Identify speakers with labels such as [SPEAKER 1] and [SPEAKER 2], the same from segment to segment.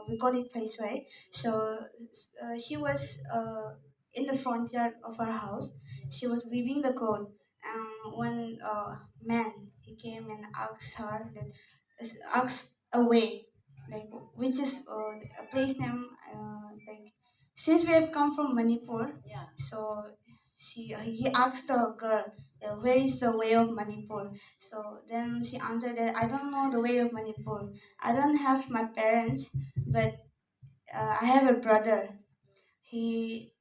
[SPEAKER 1] we call it paisway. So she was in the front yard of our house. She was weaving the cloth, and one man he came and asked her that asked a way, like which is a place name, like since we have come from Manipur, so he asked the girl, where is the way of Manipur? So then she answered that I don't know the way of Manipur. I don't have my parents, but I have a brother. He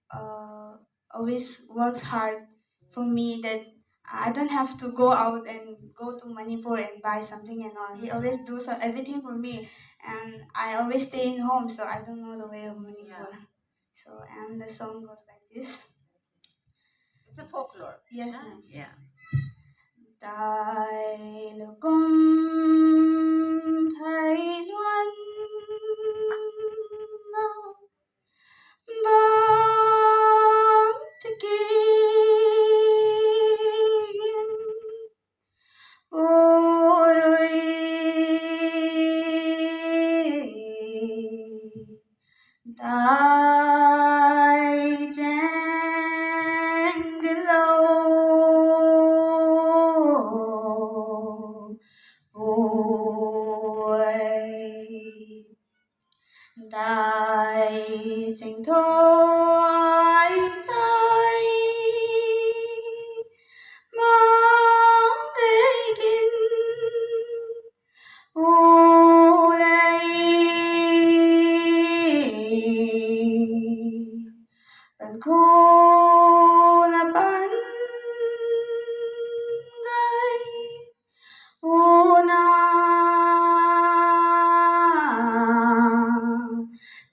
[SPEAKER 1] always works hard for me that I don't have to go out and go to Manipur and buy something and all. He always does everything for me, and I always stay in home, so I don't know the way of Manipur. So, and the song goes like this.
[SPEAKER 2] It's a folklore.
[SPEAKER 1] Yes, ma'am.
[SPEAKER 2] Yeah.
[SPEAKER 1] Dai lugum phai luan no bam tekin oroi dai dang below ôi đại sinh thôi thay mong gây kinh ô đây bạn cô là bạn gái ô na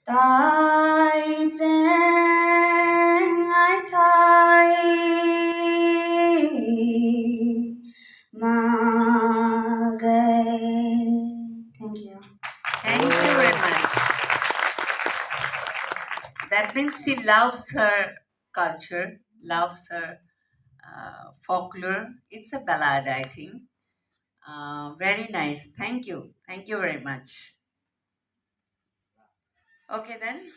[SPEAKER 1] tại giang ai thay mà gây. Thank you.
[SPEAKER 2] Thank you very much. That means she loves her culture, loves her folklore. It's a ballad, I think. Very nice. Thank you. Thank you very much. Okay, then.